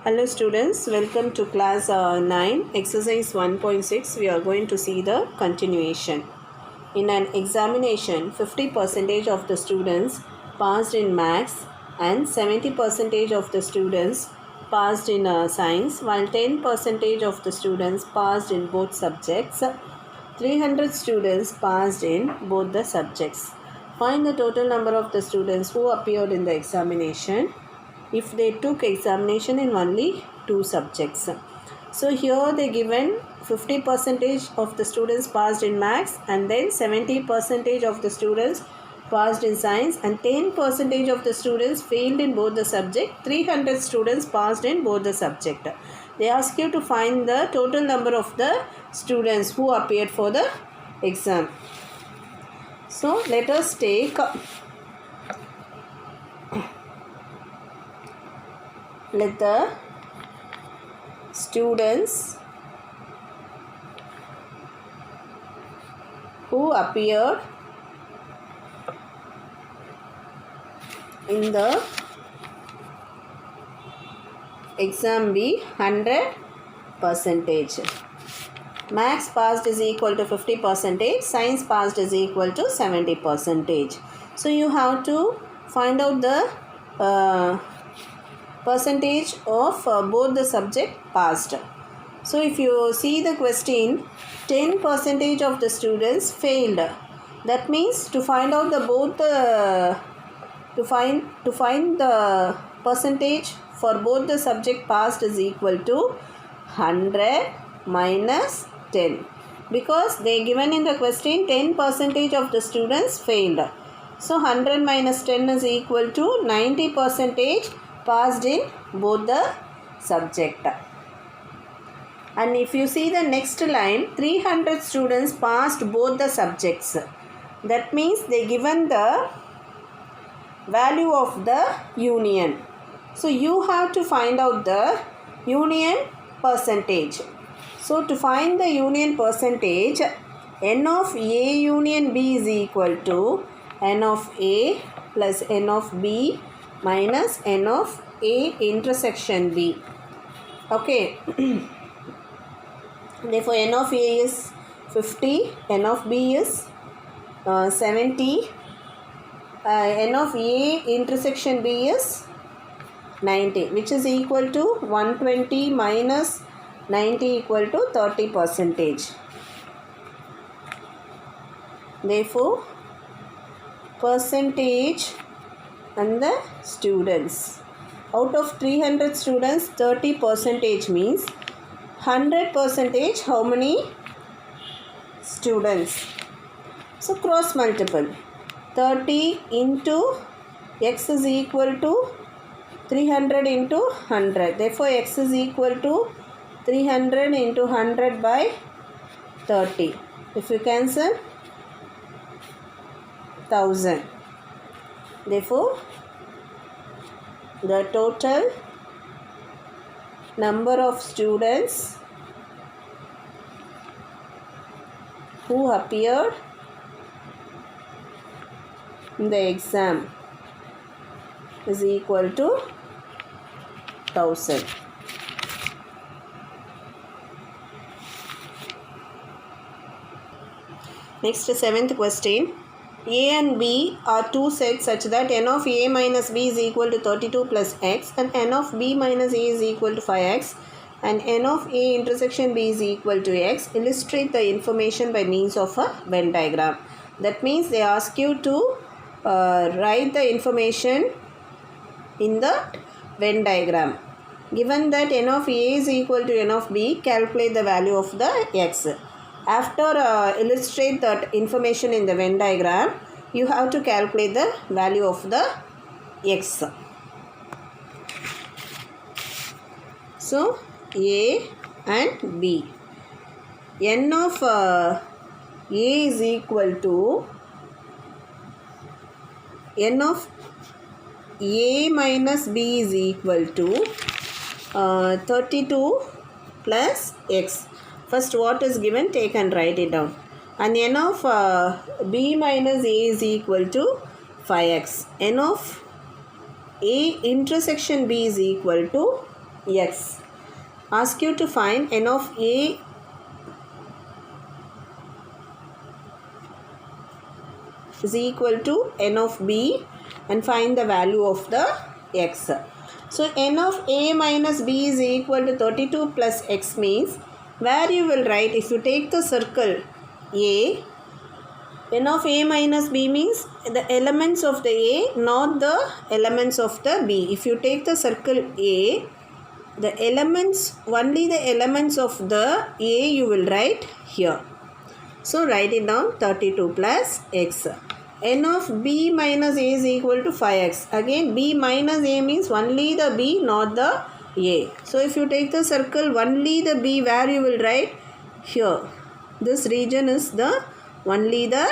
Hello students, welcome to class 9, exercise 1.6. We are going to see the continuation. In an examination, 50% of the students passed in maths and 70% of the students passed in science, while 10% of the students passed in both subjects. 300 students passed in both the subjects. Find the total number of the students who appeared in the examination if they took examination in only 2 subjects. So here they given 50% of the students passed in maths, and then 70% of the students passed in science, and 10% of the students failed in both the subject. 300 students passed in both the subject. They ask you to find the total number of the students who appeared for the exam. So let us take let the students who appeared in the exam be 100%. Maths passed is equal to 50%, science passed is equal to 70%. So you have to find out the percentage of both the subject passed. So if you see the question, 10% of the students failed. That means to find out the both to find the percentage for both the subject passed is equal to 100 minus 10, because they given in the question 10% of the students failed. So 100 minus 10 is equal to 90% passed in both the subject. And if you see the next line, 300 students passed both the subjects. That means they given the value of the union. So you have to find out the union percentage. So to find the union percentage, n of A union B is equal to n of A plus n of B minus n of A intersection B. Okay. Therefore, n of A is 50, n of B is 70, n of A intersection B is 90, which is equal to 120 minus 90 equal to 30%. Therefore, percentage and the students. Out of 300 students, 30% means 100% how many students? So cross multiple. 30 into x is equal to 300 into 100. Therefore, x is equal to 300 into 100 by 30. If you cancel, 1000. Therefore, the total number of students who appeared in the exam is equal to 1000. Next, 7th question. A and B are two sets such that n of A minus B is equal to 32 plus x, and n of B minus A is equal to 5x, and n of A intersection B is equal to x. Illustrate the information by means of a Venn diagram. That means they ask you to write the information in the Venn diagram. Given that n of A is equal to n of B, calculate the value of the x. After illustrate that information in the Venn diagram, you have to calculate the value of the x. So, A and B. N of A is equal to n of A minus B is equal to 32 plus x. First, what is given, take and write it down. And n of B minus A is equal to 5x. N of A intersection B is equal to x. Ask you to find n of a is equal to n of b and find the value of the x. So n of a minus b is equal to 32 plus x means where you will write, if you take the circle a, n of a minus b means the elements of the a, not the elements of the b. If you take the circle a, the elements, only the elements of the a you will write here. So write it down, 32 plus x. N of b minus a is equal to 5x. Again b minus a means only the b, not the a. So if you take the circle only the b, where you will write here. This region is the only the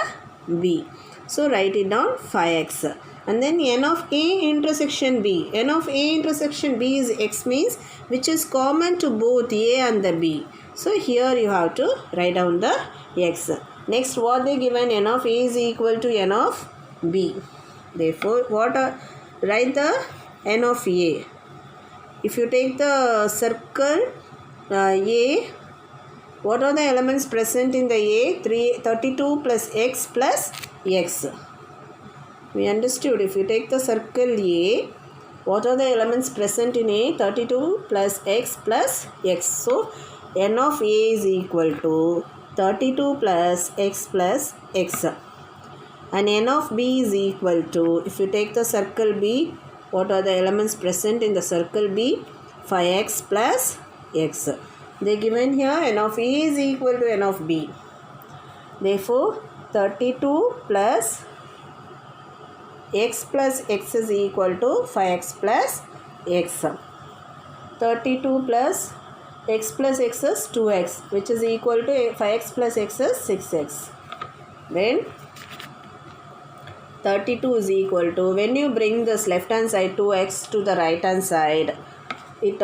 b. So write it down, 5x. And then n of a intersection b. N of a intersection b is x means which is common to both a and the b. So here you have to write down the x. Next, what they given, n of a is equal to n of b. Therefore, write the n of a. If you take the circle a, what are the elements present in the a? 32 plus x plus x. We understood. If you take the circle a, what are the elements present in a? 32 plus x plus x. So, n of a is equal to 32 plus x plus x. And n of b is equal to, if you take the circle b, what are the elements present in the circle b? 5x plus x. They given here n of a is equal to n of b. Therefore, 32 plus x plus x is equal to 5x plus x. 32 plus x plus x is 2x, which is equal to 5x plus x is 6x. Then 32 is equal to, when you bring this left hand side 2x to the right hand side, it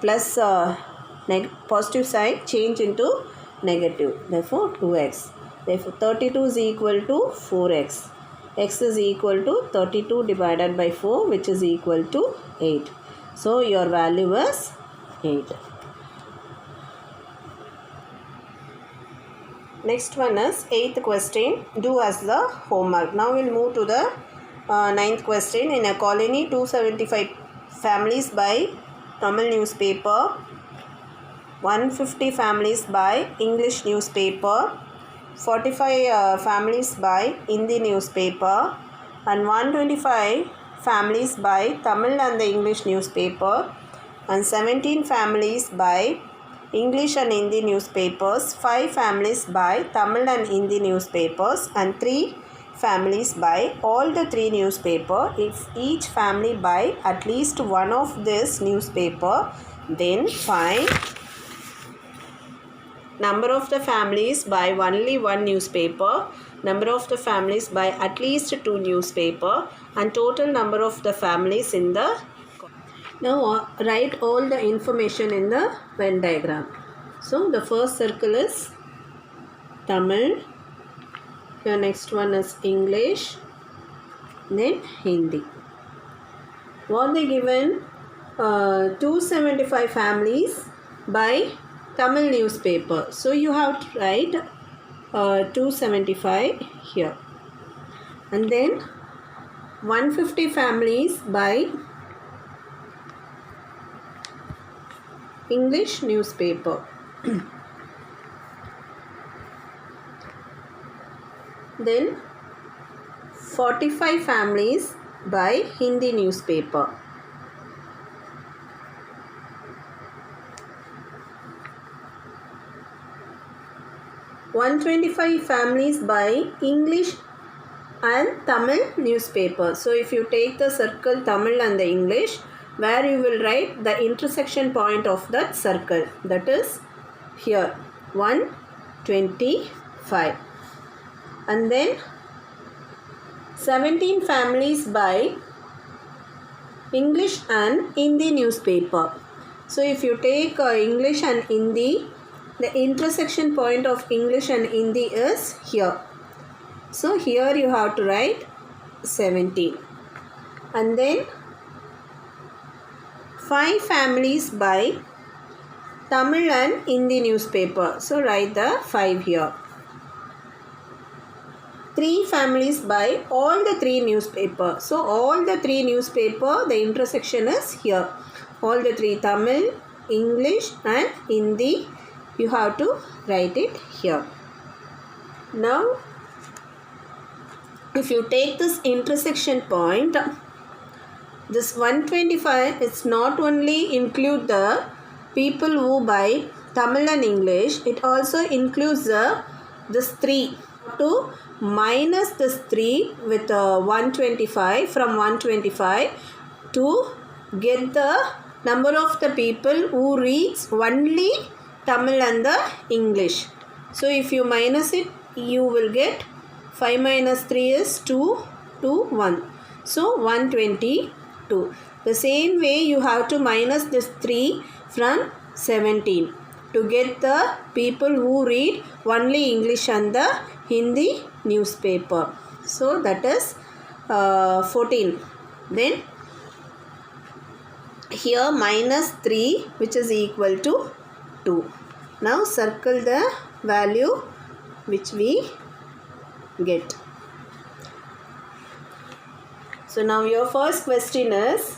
plus positive side change into negative. Therefore 2x. Therefore 32 is equal to 4x. X is equal to 32 divided by 4, which is equal to 8. So your value is 8. Next one is 8th question. Do as the homework. Now we'll move to the 9th question. In a colony, 275 families buy Tamil newspaper, 150 families buy English newspaper, 45 families buy Hindi newspaper, and 125 families buy Tamil and the English newspaper, and 17 families buy English and Hindi newspapers, 5 families buy Tamil and Hindi newspapers, and 3 families buy all the 3 newspapers. If each family buy at least one of this newspaper, then find number of the families buy only one newspaper, number of the families buy at least 2 newspaper, and total number of the families in the. Now write all the information in the Venn diagram. So the first circle is Tamil, the next one is English, then Hindi. What they given? 275 families buy Tamil newspaper. So you have to write 275 here. And then 150 families buy English newspaper. Then 45 families buy Hindi newspaper. (125) families buy English and Tamil newspaper. So if you take the circle Tamil and the English, where you will write the intersection point of that circle, that is here 125. And then 17 families buy English and Hindi newspaper. So if you take English and Hindi, the intersection point of English and Hindi is here. So here you have to write 17. And then 5 families buy Tamil and Hindi newspaper. So write the 5 here. 3 families buy all the 3 newspaper. So all the 3 newspaper, the intersection is here. All the 3, Tamil, English and Hindi, you have to write it here. Now if you take this intersection point, this 125 is not only include the people who buy Tamil and English, it also includes this 3. To minus this 3 with 125 from 125 to get the number of the people who reads only Tamil and the English. So if you minus it, you will get 5 minus 3 is 2 to 1. So 122. The same way you have to minus this 3 from 17 to get the people who read only English and the Hindi newspaper. So that is 14. Then here minus 3 which is equal to 2. Now circle the value which we get. So now your first question is,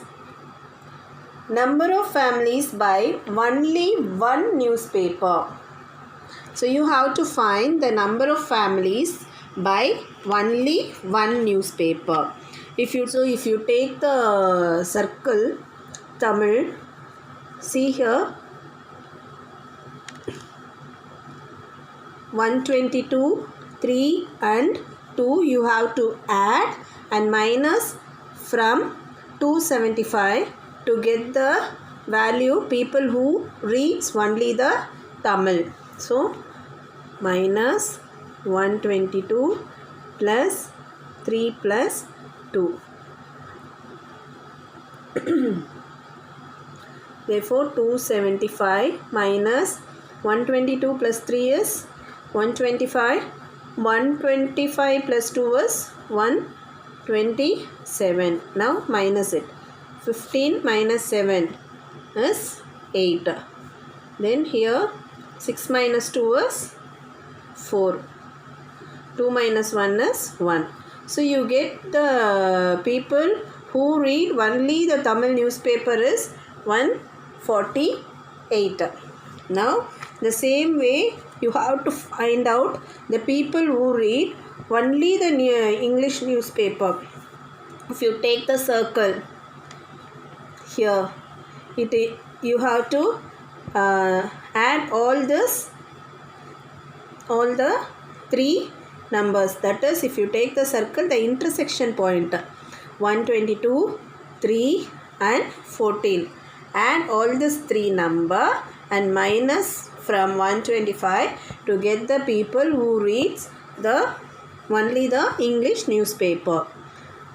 number of families buy only one newspaper. So you have to find the number of families buy only one newspaper. If you take the circle Tamil, see here 122, 3 and 2 you have to add and minus from 275 to get the value people who reads only the Tamil. So minus 122 plus 3 plus 2. Therefore 275 minus 122 plus 3 is 125. 125 plus 2 is 127. Now minus it. 15 minus 7 is 8. Then here 6 minus 2 is 4. 2 minus 1 is 1. So you get the people who read only the Tamil newspaper is 148. Now the same way you have to find out the people who read only the English newspaper. If you take the circle here, you have to add all the 3 numbers. That is, if you take the circle, the intersection point 122, 3 and 14. Add all these 3 number and minus from 125 to get the people who reads only the English newspaper.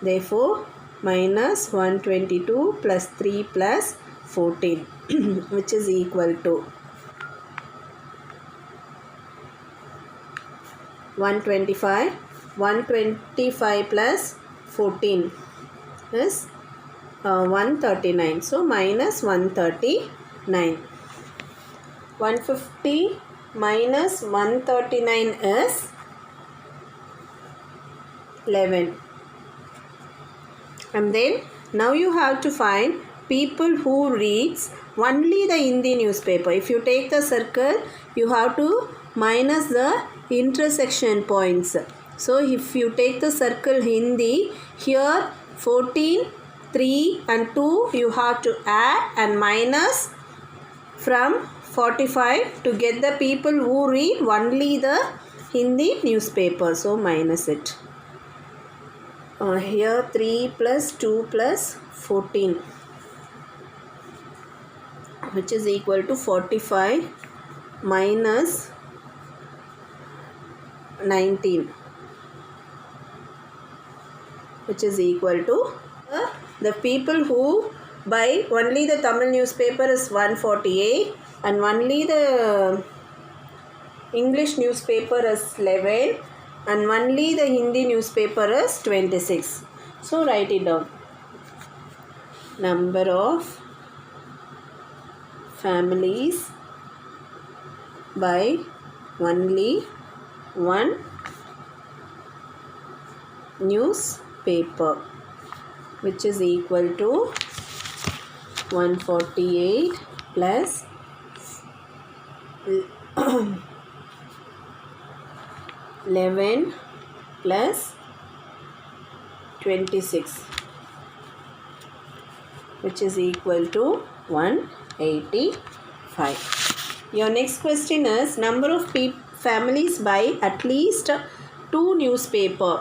Therefore minus 122 plus 3 plus 14 which is equal to 125. 125 plus 14 is 139. So minus 139. 150 minus 139 is 11. And then now you have to find people who reads only the Hindi newspaper. If you take the circle, you have to minus the intersection points. So if you take the circle Hindi, here 14, 3 and 2 you have to add and minus from 45 to get the people who read only the Hindi newspaper. So minus it. Here 3 plus 2 plus 14 which is equal to 45 minus 19 which is equal to the people who buy only the Tamil newspaper is 148 and only the English newspaper is 11 and only the Hindi newspaper is 26. So write it down. Number of families by only one newspaper, which is equal to 148 plus 11 plus 26, which is equal to 185. Your next question is number of families by at least 2 newspaper.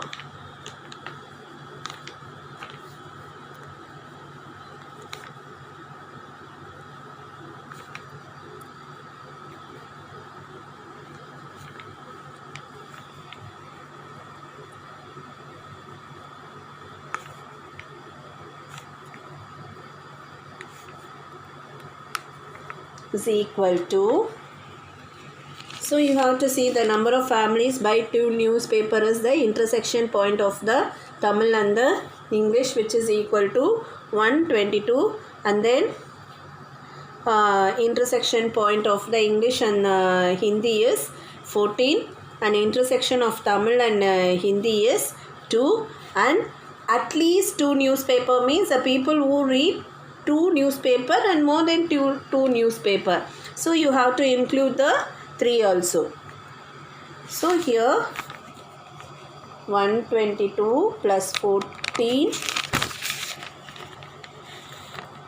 Is equal to, so you have to see the number of families by 2 newspaper is the intersection point of the Tamil and the English, which is equal to 122, and then intersection point of the English and Hindi is 14, and intersection of Tamil and Hindi is 2, and at least 2 newspaper means the people who read 2 newspaper and more than 2 newspaper. So you have to include the 3 also. So here 122 plus 14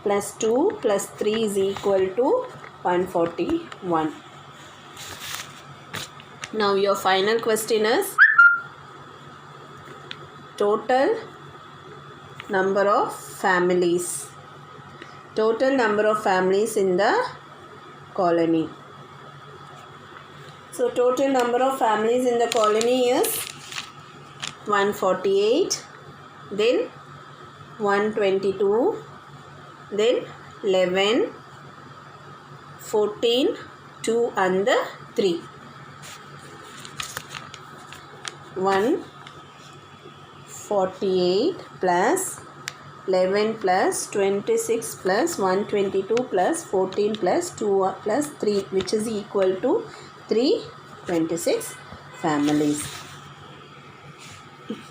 plus 2 plus 3 is equal to 141. Now your final question is total number of families. Total number of families in the colony. So total number of families in the colony is 148, then 122, then 11, 14, 2 and the 3. 148 plus 11 plus 26 plus 122 plus 14 plus 2 plus 3, which is equal to 326 families.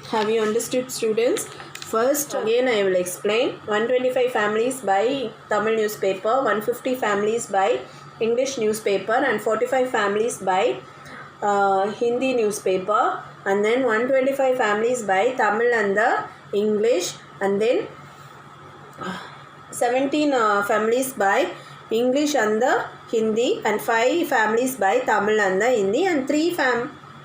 Have you understood, students? First again I will explain. 125 families by Tamil newspaper, 150 families by English newspaper, and 45 families by Hindi newspaper, and then 125 families by Tamil and the English, and then 17 families by English and the Hindi, and 5 families by Tamil and the Hindi, and 3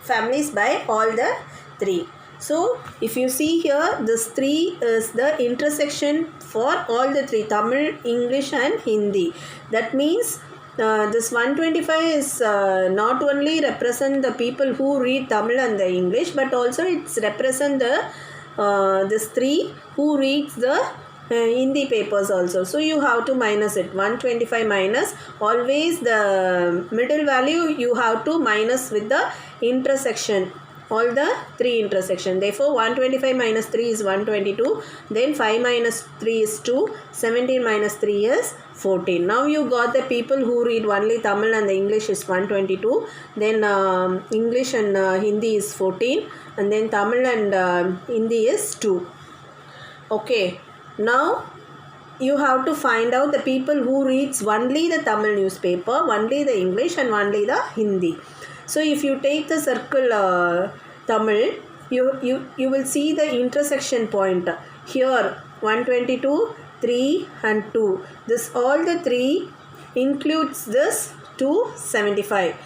families by all the 3. So if you see here, this 3 is the intersection for all the 3, Tamil, English and Hindi. That means this 125 is not only represent the people who read Tamil and the English, but also it's represent the this 3 who reads the Hindi papers also. So you have to minus it. 125 minus, always the middle value you have to minus with the intersection, all the 3 intersection. Therefore 125 minus 3 is 122, then 5 minus 3 is 2, 17 minus 3 is 14. Now you got the people who read only Tamil and the English is 122, then English and Hindi is 14, and then Tamil and Hindi is 2. Okay. Now you have to find out the people who reads only the Tamil newspaper, only the English and only the Hindi. So if you take the circle Tamil, you will see the intersection point. Here 122, 3 and 2. This all the 3 includes this 275.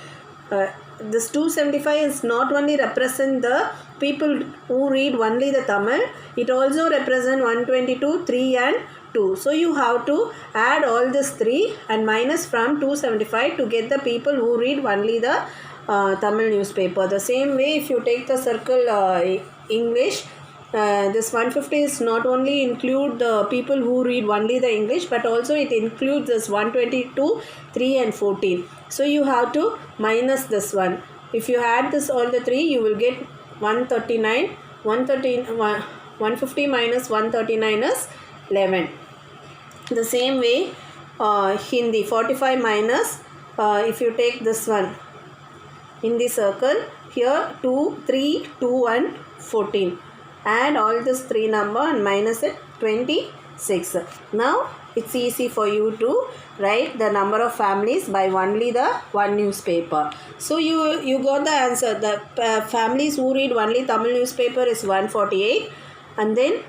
This 275 is not only represent the people who read only the Tamil, it also represent 122, 3 and 2. So you have to add all this 3 and minus from 275 to get the people who read only the Tamil newspaper. The same way, if you take the circle English, this 150 is not only include the people who read only the English, but also it includes this 122, 3 and 14. So you have to minus this one. If you add this all the 3, you will get 139. 150 minus 139 is 11. The same way, Hindi. 45 minus, if you take this one in the circle, here 2, 3, 2 and 14. Add all this 3 number and minus it, 26. Now it's easy for you to write the number of families by only the one newspaper. So you got the answer. The families who read only Tamil newspaper is 148, and then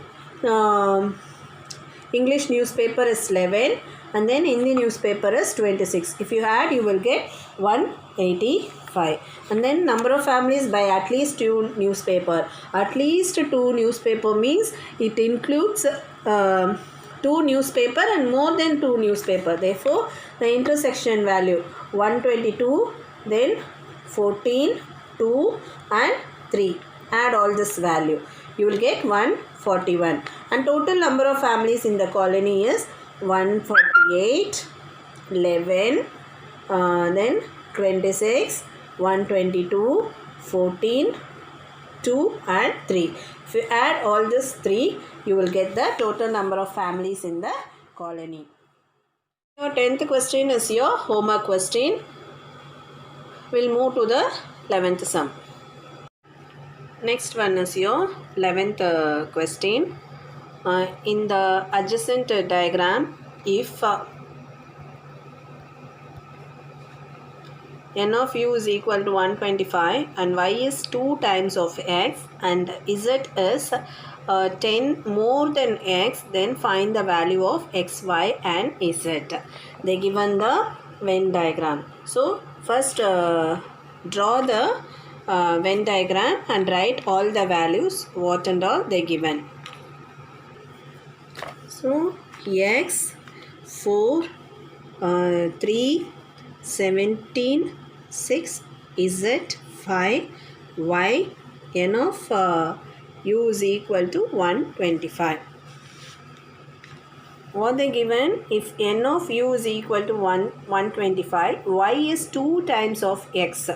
English newspaper is 11, and then Hindi newspaper is 26. If you add, you will get 185. And then number of families by at least 2 newspaper. At least 2 newspaper means it includes 2 newspaper and more than 2 newspaper. Therefore, the intersection value 122, then 14, 2 and 3. Add all this value. You will get 141. And total number of families in the colony is 148, 11, then 26, 122, 14, 2 and 3. If you add all this 3, you will get the total number of families in the colony. Your 10th question is your homework question. We'll move to the 11th sum. Next one is your 11th question. In the adjacent diagram, if n of u is equal to 125 and y is 2 times of x and z is 10 more than x, then find the value of x, y and z. They given the Venn diagram. So first draw the Venn diagram and write all the values what and all they given. So x 4, 3, 17, 6, z 5, y n of u is equal to 125. What they given? If n of u is equal to 125, y is 2 times of x.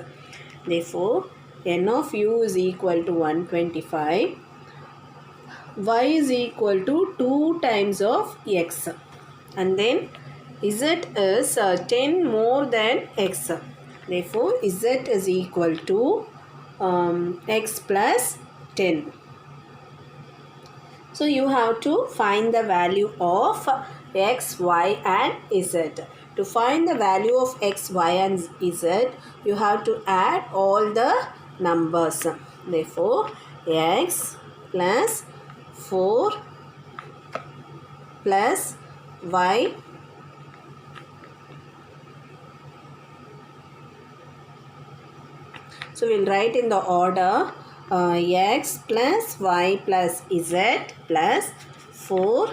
Therefore, n of u is equal to 125. Y is equal to 2 times of x. And then z is 10 more than x. Therefore, z is equal to x plus 10. So, you have to find the value of x, y and z. To find the value of x, y and z, you have to add all the numbers. Therefore, x plus 4 plus y so we'll write in the order x plus y plus z plus 4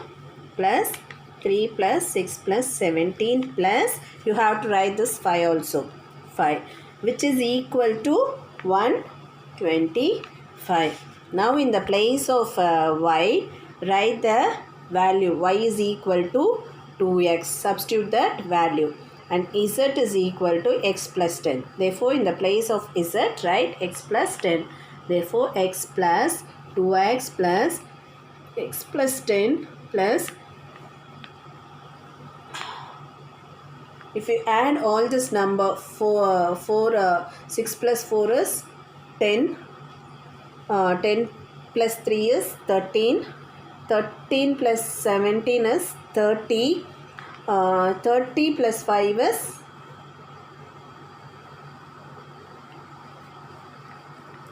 plus 3 plus 6 plus 17 plus you have to write this 5 also, 5, which is equal to 125. Now in the place of y, write the value. Y is equal to 2x. Substitute that value. And z is equal to x plus 10. Therefore, in the place of z, write x plus 10. Therefore, x plus 2x plus x plus 10 plus. If you add all this number, 6 plus 4 is 10. 10 plus 3 is 13. 13 plus 17 is 30. 30 plus 5 is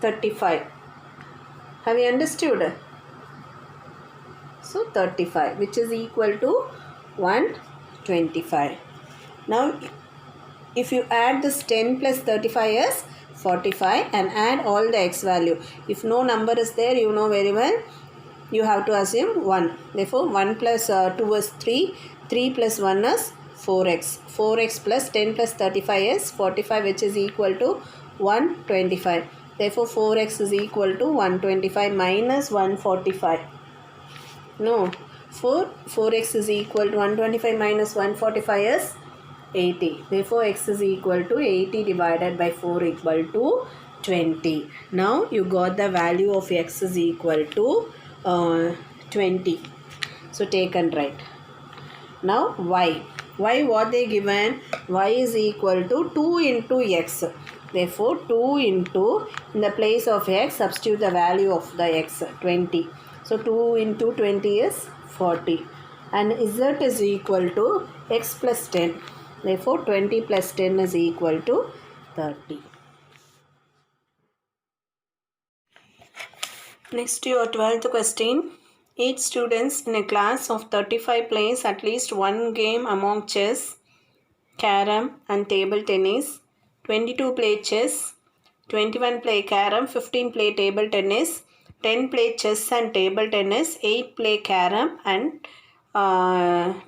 35. Have you understood? So 35, which is equal to 125. Now if you add this 10 plus 35 is 45 and add all the x value. If no number is there, you know very well, you have to assume 1. Therefore 1 plus 2 is 3. 3 plus 1 is 4x. 4x plus 10 plus 35 is 45, which is equal to 125. Therefore 4x is equal to 125 minus 145. No, 4x is equal to 125 minus 145 is 80. Therefore x is equal to 80 divided by 4 equal to 20. Now you got the value of x is equal to 20. So take and write. Now y. Y what they given? Y is equal to 2 into x. Therefore, 2 into, in the place of x, substitute the value of the x, 20. So, 2 into 20 is 40. And z is equal to x plus 10. Therefore, 20 plus 10 is equal to 30. Next, your 12th question. Each students in a class of 35 plays at least one game among chess, carom and table tennis. 22 play chess, 21 play carom, 15 play table tennis, 10 play chess and table tennis, 8 play carom and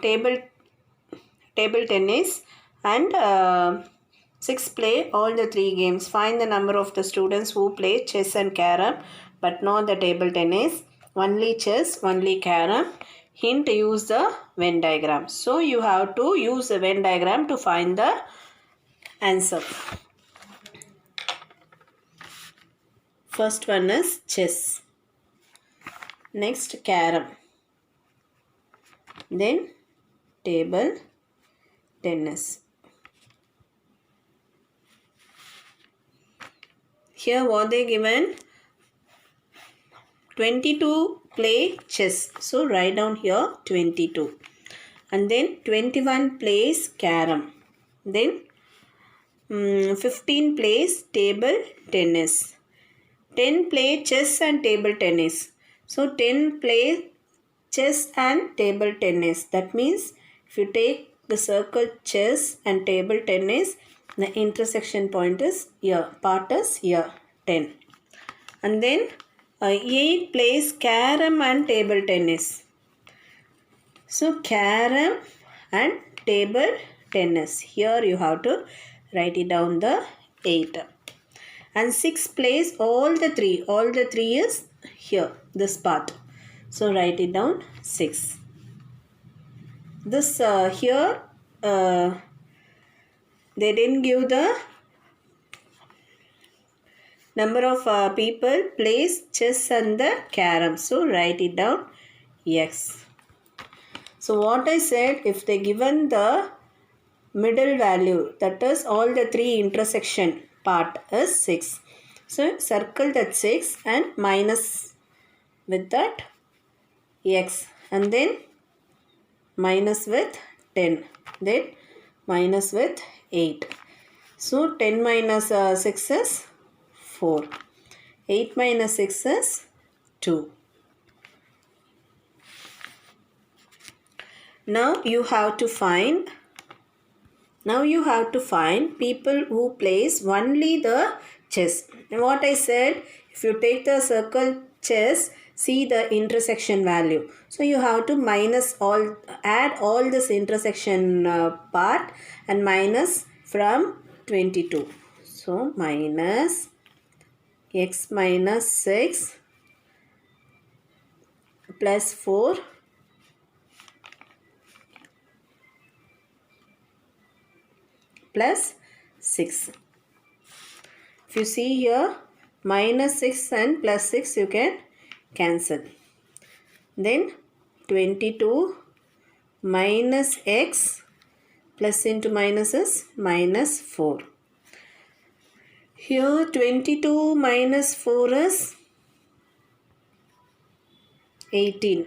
table tennis, and 6 play all the 3 games. Find the number of the students who play chess and carom but not the table tennis. Only chess, only carom. Hint, use the Venn diagram. So you have to use the Venn diagram to find the answer. First one is chess. Next carom. Then table tennis. Here what they given? 22 play chess. So write down here 22. And then 21 plays carom. Then 15 plays table tennis. 10 play chess and table tennis. So 10 play chess and table tennis. That means if you take the circle chess and table tennis, the intersection point is here. Part is here, 10. And then 8 plays carom and table tennis. So carom and table tennis. Here you have to write it down the 8. And 6 plays all the 3. All the 3 is here, this part. So write it down 6. This here they didn't give the number of people plays chess and the carom. So write it down x. So what I said, if they given the middle value, that is all the 3 intersection part is 6. So circle that 6 and minus with that x, and then minus with 10, then minus with 8. So 10 minus 6 is 4. 8 minus 6 is 2. Now you have to find people who plays only the chess. And what I said, if you take the circle chess, see the intersection value. So you have to add all this intersection part and minus from 22. So minus x minus 6 plus 4 plus 6. If you see here, minus 6 and plus 6 you can cancel. Then 22 minus x plus into minus is minus 4. Here 22 minus 4 is 18.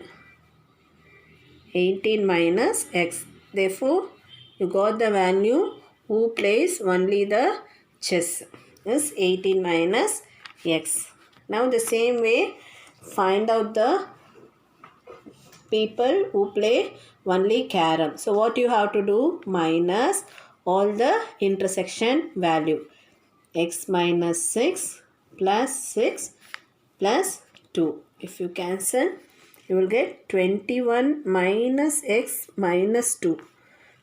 18 minus x. Therefore, you got the value who plays only the chess is 18 minus x. Now the same way, find out the people who play only carom. So what you have to do? Minus all the intersection value. X minus 6 plus 6 plus 2. If you cancel, you will get 21 minus x minus 2,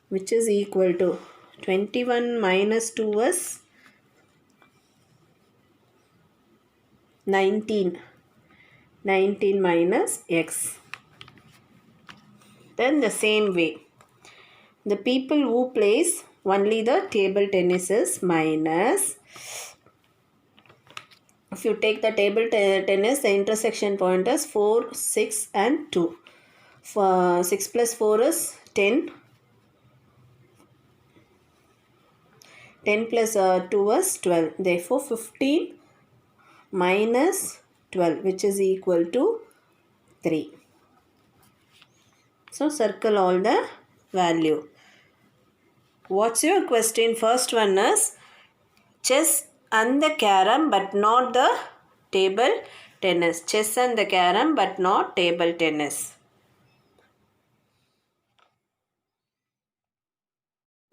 which is equal to 21 minus 2 is 19. 19 minus x. Then the same way, the people who plays only the table tennis is minus. If you take the table tennis, the intersection point is 4, 6 and 2. 6 plus 4 is 10. 10 plus 2 is 12. Therefore, 15 minus 12, which is equal to 3. So, circle all the value. What's your question? First one is chess and the carom but not the table tennis. Chess and the carom but not table tennis.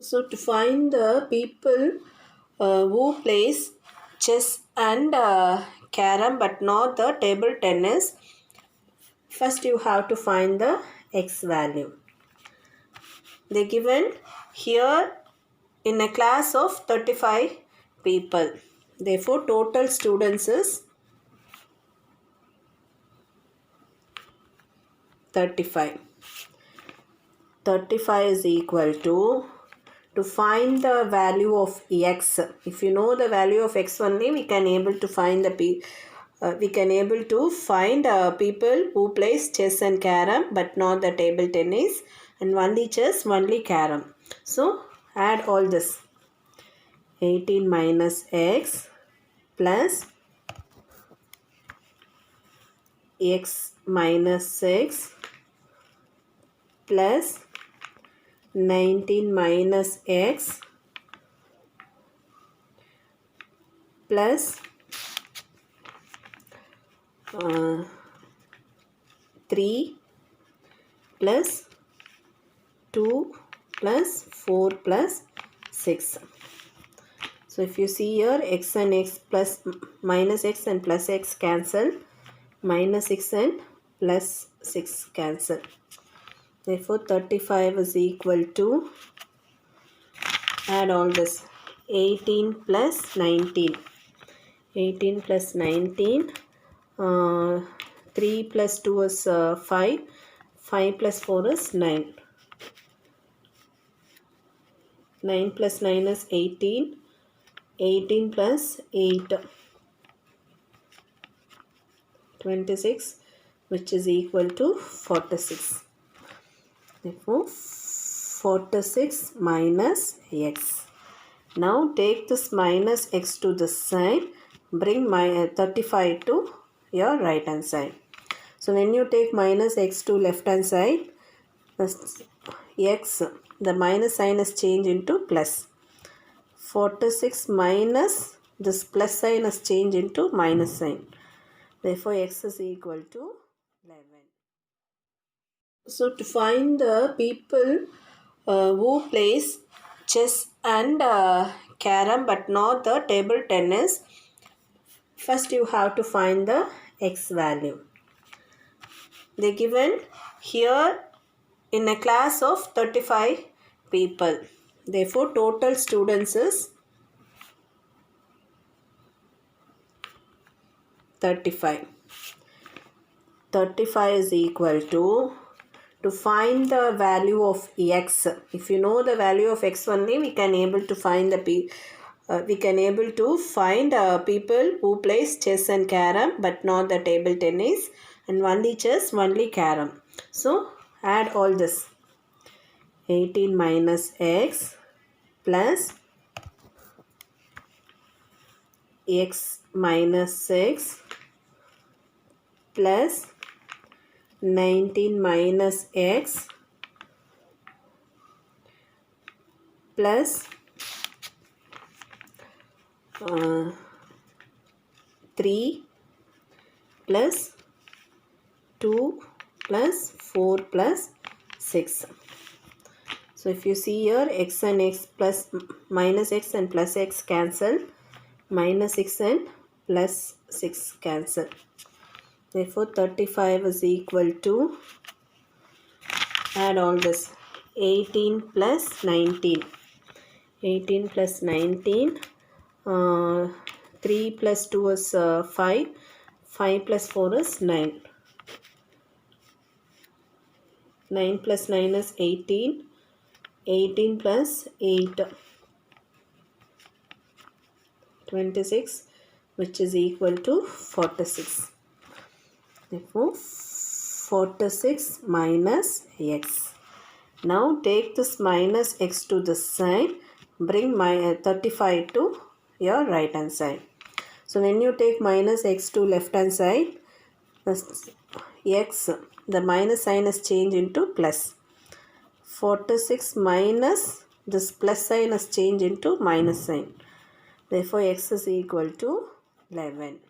So to find the people who plays chess and carom but not the table tennis, first you have to find the x value. They given here in a class of 35 people. Therefore, total students is 35. 35 is equal to find the value of x. If you know the value of x only, we can able to find the people who plays chess and carom but not the table tennis, and only chess, only carom. So add all this. 18 minus x plus x minus 6 plus 19 minus x plus 3 plus 2 plus 4 plus 6. So if you see here, x and x plus minus x and plus x cancel, minus 6 and plus 6 cancel. Therefore 35 is equal to, add all this, 18 plus 19. 18 plus 19, 3 plus 2 is 5, 5 plus 4 is 9. 9 plus 9 is 18, 18 plus 8, 26, which is equal to 46. Therefore, 46 minus x. Now take this minus x to this side. Bring my 35 to your right hand side. So when you take minus x to left hand side, x, the minus sign is changed into plus. 46 minus this plus sign is changed into minus sign. Therefore, x is equal to 11. So to find the people who plays chess and carom but not the table tennis, first you have to find the x value. They given here in a class of 35 people. Therefore, total students is 35. 35 is equal to find the value of x. If you know the value of x only, we can able to find people who plays chess and carom but not the table tennis, and only chess, only carom. So add all this. 18 minus x plus x minus 6 plus 19 minus x plus 3 plus 2 plus 4 plus 6. So if you see here, x and x plus minus x and plus x cancel, minus 6 and plus 6 cancel. Therefore 35 is equal to, add all this, 18 plus 19. 18 plus 19, 3 plus 2 is 5, 5 plus 4 is 9. 9 plus 9 is 18, 18 plus 8, 26, which is equal to 46. Therefore, 46 minus x. Now take this minus x to this side. bring my 35 to your right hand side. So when you take minus x to left hand side, x, the minus sign is changed into plus. 46 minus this plus sign is changed into minus sign. Therefore x is equal to 11.